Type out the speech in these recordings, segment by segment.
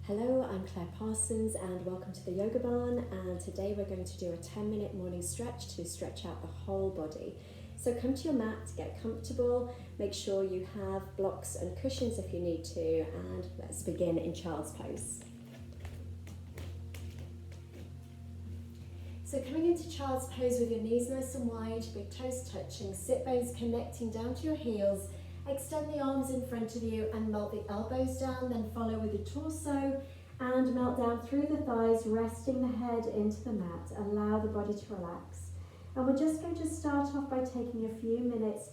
Hello, I'm Claire Parsons and welcome to the Yoga Barn, and today we're going to do a 10-minute morning stretch to stretch out the whole body. So come to your mat, get comfortable, make sure you have blocks and cushions if you need to, and let's begin in child's pose. So coming into child's pose with your knees nice and wide, big toes touching, sit bones connecting down to your heels. Extend the arms in front of you and melt the elbows down, then follow with the torso and melt down through the thighs, resting the head into the mat. Allow the body to relax. And we're just going to start off by taking a few minutes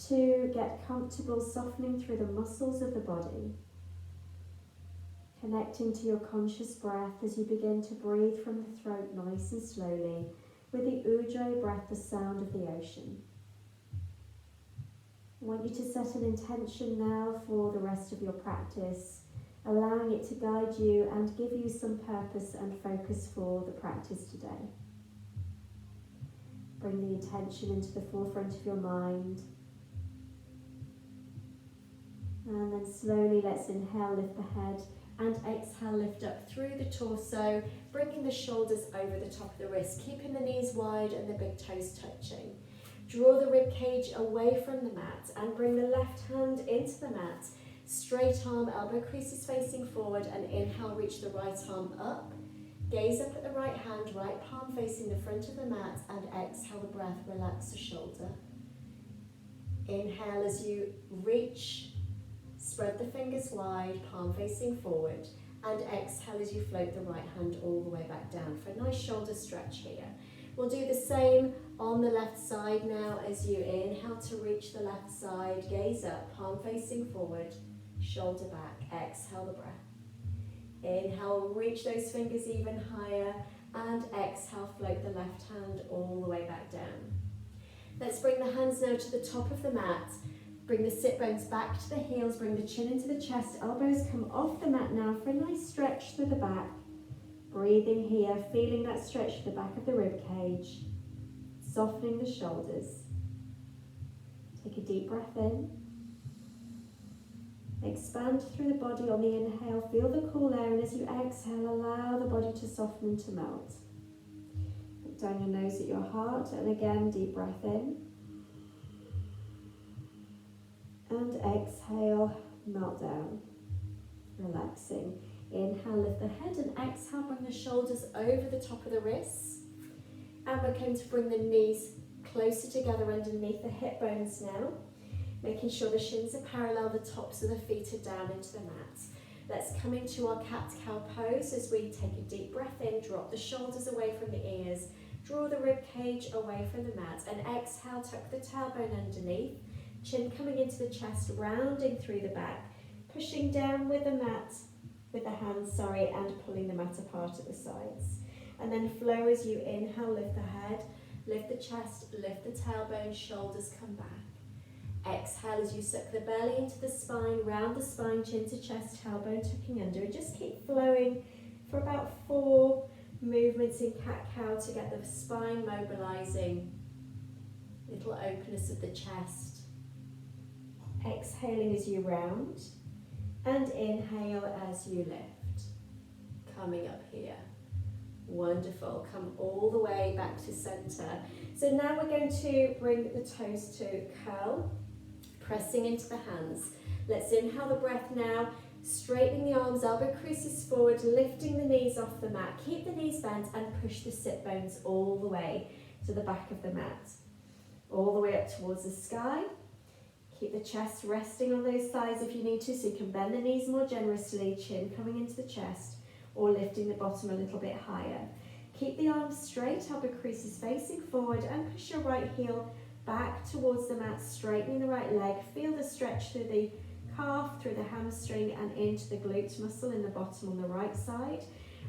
to get comfortable, softening through the muscles of the body. Connecting to your conscious breath as you begin to breathe from the throat nice and slowly with the Ujjayi breath, the sound of the ocean. I want you to set an intention now for the rest of your practice, allowing it to guide you and give you some purpose and focus for the practice today. Bring the intention into the forefront of your mind. And then slowly let's inhale, lift the head, and exhale, lift up through the torso, bringing the shoulders over the top of the wrist, keeping the knees wide and the big toes touching. Draw the rib cage away from the mat and bring the left hand into the mat. Straight arm, elbow creases facing forward, and inhale, reach the right arm up. Gaze up at the right hand, right palm facing the front of the mat, and exhale the breath, relax the shoulder. Inhale as you reach, spread the fingers wide, palm facing forward, and exhale as you float the right hand all the way back down for a nice shoulder stretch here. We'll do the same on the left side now as you inhale to reach the left side, gaze up, palm facing forward, shoulder back, exhale the breath. Inhale, reach those fingers even higher, and exhale, float the left hand all the way back down. Let's bring the hands now to the top of the mat. Bring the sit bones back to the heels, bring the chin into the chest, elbows come off the mat now for a nice stretch through the back. Breathing here, feeling that stretch to the back of the rib cage, softening the shoulders. Take a deep breath in. Expand through the body on the inhale, feel the cool air, and as you exhale, allow the body to soften and to melt. Look down your nose at your heart, and again, deep breath in. And exhale, melt down, relaxing. Inhale, lift the head, and exhale, bring the shoulders over the top of the wrists. And we're going to bring the knees closer together underneath the hip bones now, making sure the shins are parallel, the tops of the feet are down into the mat. Let's come into our cat-cow pose as we take a deep breath in, drop the shoulders away from the ears, draw the rib cage away from the mat, and exhale, tuck the tailbone underneath, chin coming into the chest, rounding through the back, pushing down with the mat, with the hands, and pulling the mat apart at the sides. And then flow as you inhale, lift the head, lift the chest, lift the tailbone, shoulders come back. Exhale as you suck the belly into the spine, round the spine, chin to chest, tailbone tucking under, and just keep flowing for about 4 movements in cat-cow to get the spine mobilizing, little openness of the chest. Exhaling as you round, and inhale as you lift. Coming up here. Wonderful. Come all the way back to center. So now we're going to bring the toes to curl, pressing into the hands. Let's inhale the breath now, straightening the arms, elbow creases forward, lifting the knees off the mat. Keep the knees bent and push the sit bones all the way to the back of the mat. All the way up towards the sky. Keep the chest resting on those thighs if you need to, so you can bend the knees more generously, chin coming into the chest, or lifting the bottom a little bit higher. Keep the arms straight, elbow creases facing forward, and push your right heel back towards the mat, straightening the right leg. Feel the stretch through the calf, through the hamstring, and into the glute muscle in the bottom on the right side.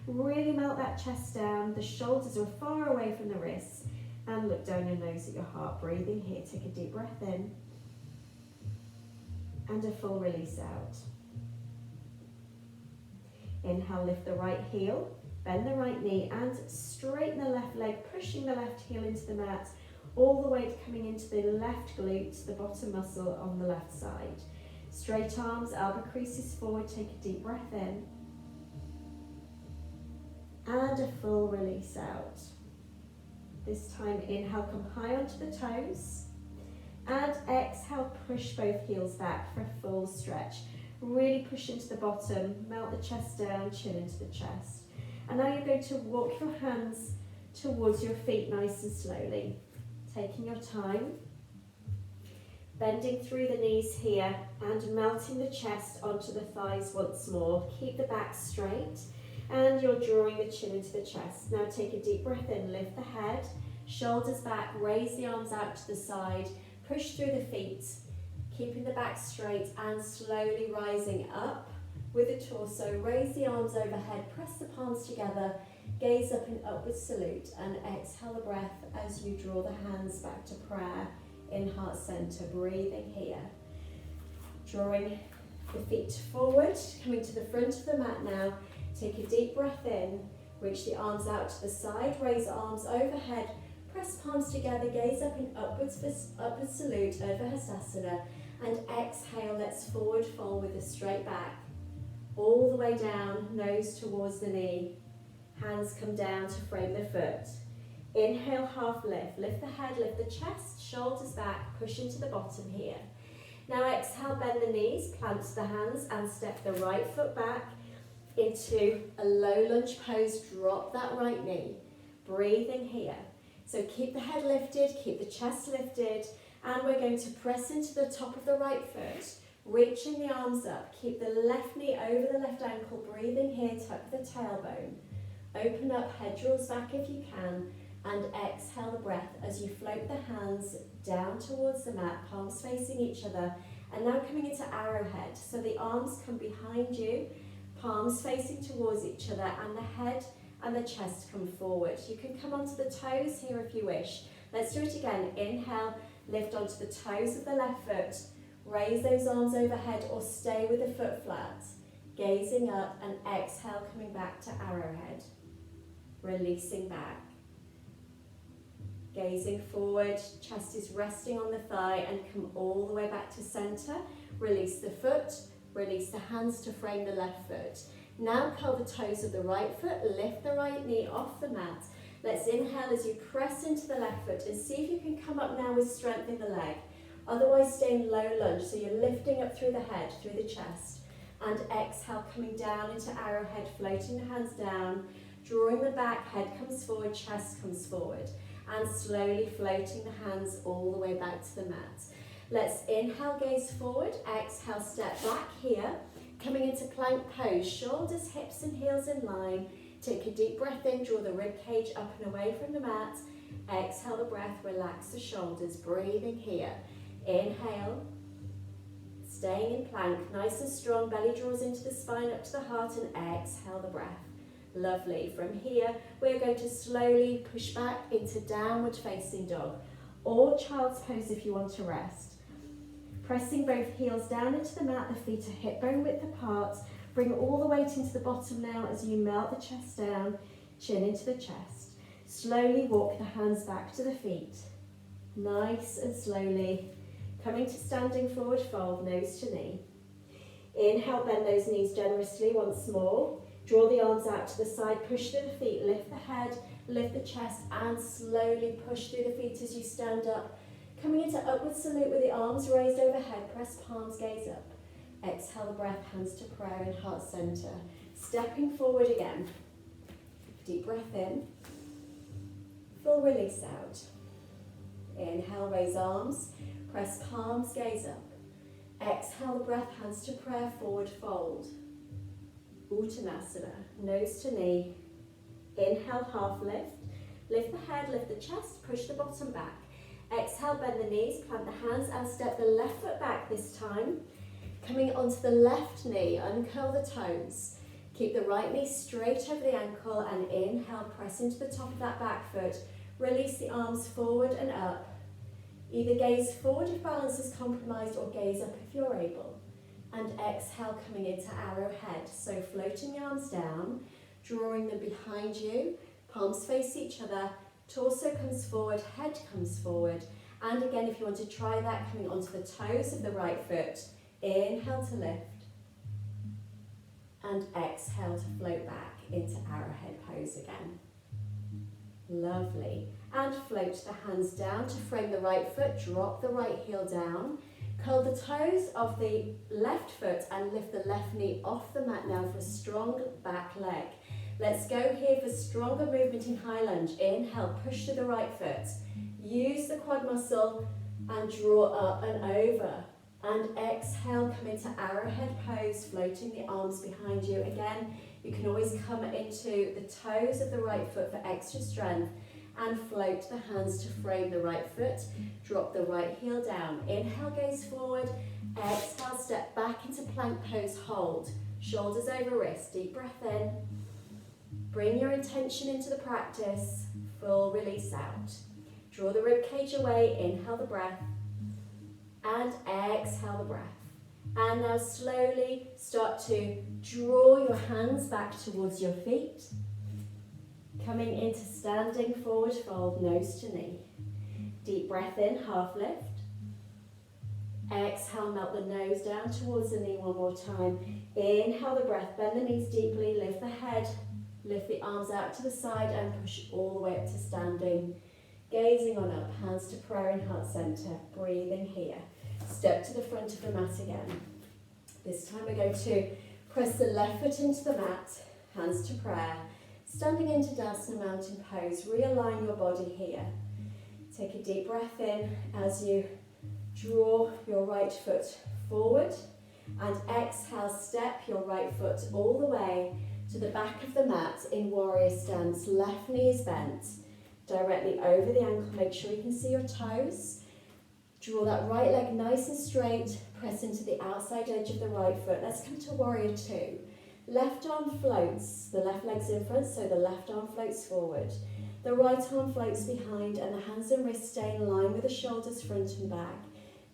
Really melt that chest down. The shoulders are far away from the wrists, and look down your nose at your heart. Breathing here, take a deep breath in. And a full release out. Inhale, lift the right heel, bend the right knee, and straighten the left leg, pushing the left heel into the mat, all the way coming into the left glute, the bottom muscle on the left side. Straight arms, elbow creases forward, take a deep breath in. and a full release out. This time, inhale, come high onto the toes, and exhale, push both heels back for a full stretch. Really push into the bottom, melt the chest down, chin into the chest. And now you're going to walk your hands towards your feet nice and slowly, taking your time, bending through the knees here and melting the chest onto the thighs once more. Keep the back straight and you're drawing the chin into the chest. Now take a deep breath in, lift the head, shoulders back, raise the arms out to the side, push through the feet, keeping the back straight and slowly rising up with the torso. Raise the arms overhead, press the palms together, gaze up in upward salute, and exhale the breath as you draw the hands back to prayer in heart center. Breathing here. Drawing the feet forward, coming to the front of the mat now. Take a deep breath in, reach the arms out to the side, raise arms overhead, press palms together, gaze up in upward salute over Hastasana, and exhale, let's forward fold with a straight back, all the way down, nose towards the knee, hands come down to frame the foot. Inhale, half lift, lift the head, lift the chest, shoulders back, push into the bottom here. Now exhale, bend the knees, plant the hands and step the right foot back into a low lunge pose, drop that right knee, breathing here. So keep the head lifted, keep the chest lifted, and we're going to press into the top of the right foot, reaching the arms up, keep the left knee over the left ankle, breathing here, tuck the tailbone, open up, head draws back if you can, and exhale the breath as you float the hands down towards the mat, palms facing each other, and now coming into arrowhead. So the arms come behind you, palms facing towards each other, and the head and the chest come forward. You can come onto the toes here if you wish. Let's do it again. Inhale, lift onto the toes of the left foot, raise those arms overhead or stay with the foot flat, gazing up, and exhale, coming back to arrowhead, releasing back. Gazing forward, chest is resting on the thigh, and come all the way back to center. Release the foot, release the hands to frame the left foot. Now curl the toes of the right foot, lift the right knee off the mat. Let's inhale as you press into the left foot and see if you can come up now with strength in the leg. Otherwise stay in low lunge, so you're lifting up through the head, through the chest. And exhale, coming down into arrowhead, floating the hands down, drawing the back, head comes forward, chest comes forward. And slowly floating the hands all the way back to the mat. Let's inhale, gaze forward, exhale, step back here, coming into plank pose, shoulders, hips and heels in line. Take a deep breath in, draw the rib cage up and away from the mat. Exhale the breath, relax the shoulders, breathing here. Inhale, staying in plank, nice and strong, belly draws into the spine up to the heart, and exhale the breath. Lovely. From here, we're going to slowly push back into downward facing dog or child's pose if you want to rest. Pressing both heels down into the mat, the feet are hip bone width apart. Bring all the weight into the bottom now as you melt the chest down, chin into the chest. Slowly walk the hands back to the feet. Nice and slowly, coming to standing forward fold, nose to knee. Inhale, bend those knees generously once more. Draw the arms out to the side, push through the feet, lift the head, lift the chest, and slowly push through the feet as you stand up. Coming into upward salute with the arms raised overhead, press palms, gaze up. Exhale the breath, hands to prayer in heart center. Stepping forward again. Deep breath in. Full release out. Inhale, raise arms, press palms, gaze up. Exhale the breath, hands to prayer, forward fold. Uttanasana, nose to knee. Inhale, half lift. Lift the head, lift the chest, push the bottom back. Exhale, bend the knees, plant the hands and step the left foot back this time. Coming onto the left knee, uncurl the toes. Keep the right knee straight over the ankle and inhale, press into the top of that back foot. Release the arms forward and up. Either gaze forward if balance is compromised or gaze up if you're able. And exhale, coming into arrowhead. So floating the arms down, drawing them behind you, palms face each other, torso comes forward, head comes forward. And again, if you want to try that, coming onto the toes of the right foot, inhale to lift. And exhale to float back into arrowhead pose again. Lovely. And float the hands down to frame the right foot, drop the right heel down. Curl the toes of the left foot and lift the left knee off the mat now for a strong back leg. Let's go here for stronger movement in high lunge. Inhale, push to the right foot. Use the quad muscle and draw up and over. And exhale, come into arrowhead pose, floating the arms behind you. Again, you can always come into the toes of the right foot for extra strength and float the hands to frame the right foot. Drop the right heel down. Inhale, gaze forward. Exhale, step back into plank pose, hold. Shoulders over wrist, deep breath in. Bring your intention into the practice. Full release out. Draw the rib cage away, inhale the breath. And exhale the breath. And now slowly start to draw your hands back towards your feet. Coming into standing forward fold, nose to knee. Deep breath in, half lift. Exhale, melt the nose down towards the knee one more time. Inhale the breath, bend the knees deeply, lift the head, lift the arms out to the side and push all the way up to standing. Gazing on up, hands to prayer in heart center, breathing here. Step to the front of the mat again. This time we're going to press the left foot into the mat, hands to prayer. Standing into Dasana mountain pose, realign your body here. Take a deep breath in as you draw your right foot forward and exhale, step your right foot all the way to the back of the mat in warrior stance. Left knee is bent directly over the ankle. Make sure you can see your toes. Draw that right leg nice and straight. Press into the outside edge of the right foot. Let's come to warrior two. Left arm floats, the left leg's in front, so the left arm floats forward. The right arm floats behind and the hands and wrists stay in line with the shoulders front and back.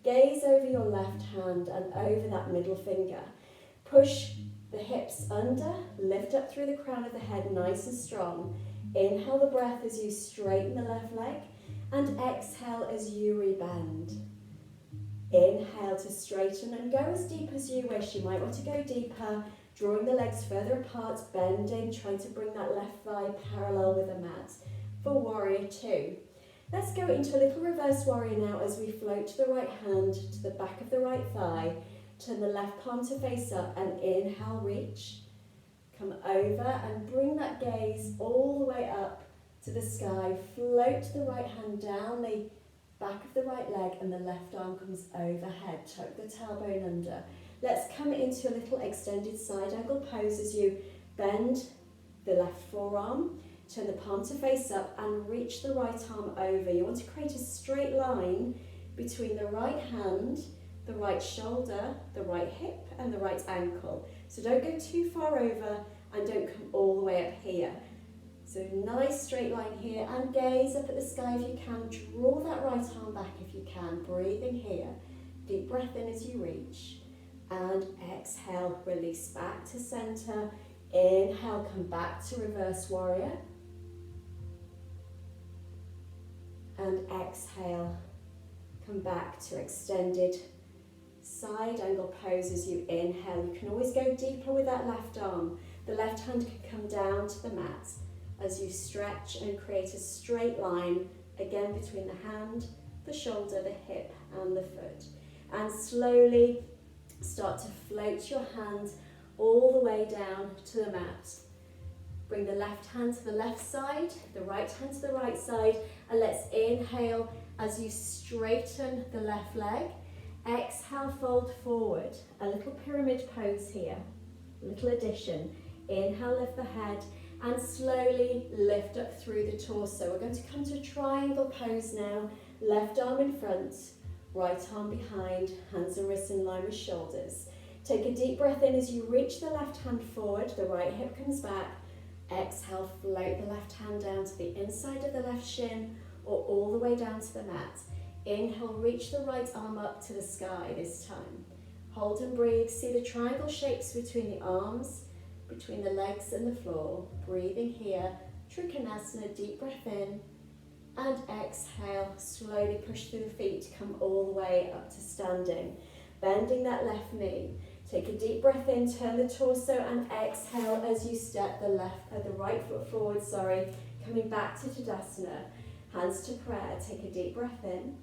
Gaze over your left hand and over that middle finger. Push the hips under, lift up through the crown of the head nice and strong. Inhale the breath as you straighten the left leg and exhale as you rebend. Inhale to straighten and go as deep as you wish. You might want to go deeper. Drawing the legs further apart, bending, trying to bring that left thigh parallel with the mat for warrior two. Let's go into a little reverse warrior now as we float the right hand to the back of the right thigh. Turn the left palm to face up and inhale, reach. Come over and bring that gaze all the way up to the sky. Float the right hand down the back of the right leg and the left arm comes overhead. Tuck the tailbone under. Let's come into a little extended side angle pose as you bend the left forearm, turn the palm to face up and reach the right arm over. You want to create a straight line between the right hand, the right shoulder, the right hip and the right ankle. So don't go too far over and don't come all the way up here. So nice straight line here and gaze up at the sky if you can. Draw that right arm back if you can. Breathing here. Deep breath in as you reach. And exhale, release back to center. Inhale, come back to reverse warrior. And exhale, come back to extended side angle pose as you inhale. You can always go deeper with that left arm. The left hand can come down to the mat as you stretch and create a straight line again between the hand, the shoulder, the hip and the foot. And slowly start to float your hands all the way down to the mat. Bring the left hand to the left side, the right hand to the right side, and let's inhale as you straighten the left leg. Exhale, fold forward, a little pyramid pose here, a little addition. Inhale, lift the head, and slowly lift up through the torso. We're going to come to a triangle pose now, left arm in front, right arm behind, hands and wrists in line with shoulders. Take a deep breath in as you reach the left hand forward, the right hip comes back. Exhale, float the left hand down to the inside of the left shin or all the way down to the mat. Inhale, reach the right arm up to the sky this time. Hold and breathe. See the triangle shapes between the arms, between the legs and the floor. Breathing here, Trikonasana, deep breath in. And exhale, slowly push through the feet, come all the way up to standing. Bending that left knee. Take a deep breath in, turn the torso and exhale as you step the right foot forward, coming back to Tadasana. Hands to prayer, take a deep breath in.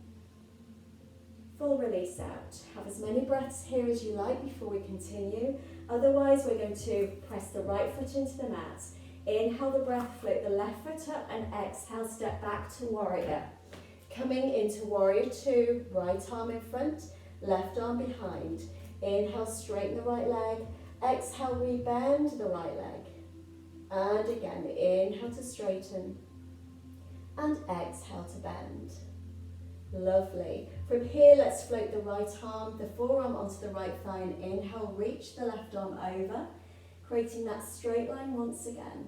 Full release out. Have as many breaths here as you like before we continue. Otherwise, we're going to press the right foot into the mat. Inhale the breath, float the left foot up, and exhale, step back to warrior. Coming into warrior two, right arm in front, left arm behind. Inhale, straighten the right leg. Exhale, rebend the right leg. And again, inhale to straighten. And exhale to bend. Lovely. From here, let's float the right arm, the forearm onto the right thigh, and inhale, reach the left arm over, creating that straight line once again.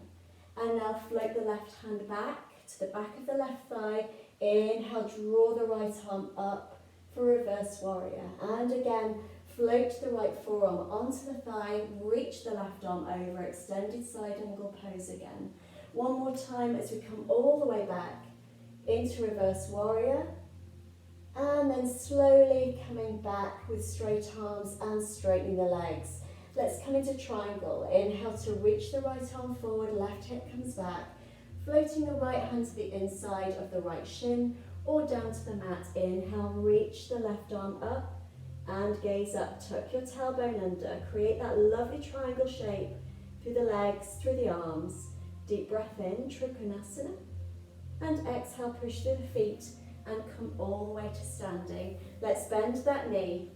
And now float the left hand back to the back of the left thigh. Inhale, draw the right arm up for reverse warrior. And again, float the right forearm onto the thigh, reach the left arm over, extended side angle pose again. One more time as we come all the way back into reverse warrior. And then slowly coming back with straight arms and straightening the legs. Let's come into triangle. Inhale to reach the right arm forward, left hip comes back. Floating the right hand to the inside of the right shin or down to the mat. Inhale, reach the left arm up and gaze up. Tuck your tailbone under. Create that lovely triangle shape through the legs, through the arms. Deep breath in, Trikonasana. And exhale, push through the feet and come all the way to standing. Let's bend that knee.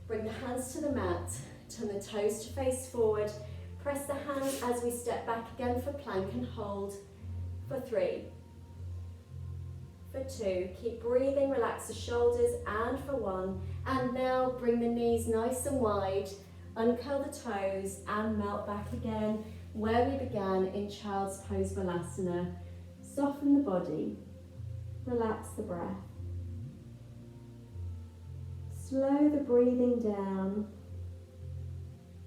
Bring the hands to the mat. Turn the toes to face forward. Press the hands as we step back again for plank and hold. For 3. For 2. Keep breathing, relax the shoulders, and for 1. And now bring the knees nice and wide. Uncurl the toes and melt back again where we began in Child's Pose Balasana. Soften the body. Relax the breath. Slow the breathing down.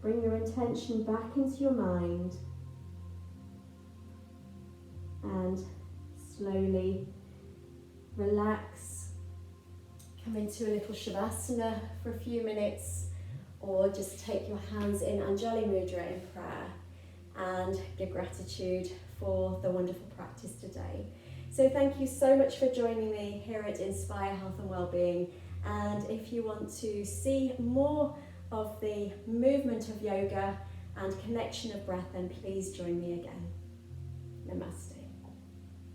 Bring your intention back into your mind. And slowly relax. Come into a little Shavasana for a few minutes, or just take your hands in Anjali Mudra in prayer and give gratitude for the wonderful practice today. So thank you so much for joining me here at Inspire Health and Wellbeing. And if you want to see more of the movement of yoga and connection of breath, then please join me again. Namaste.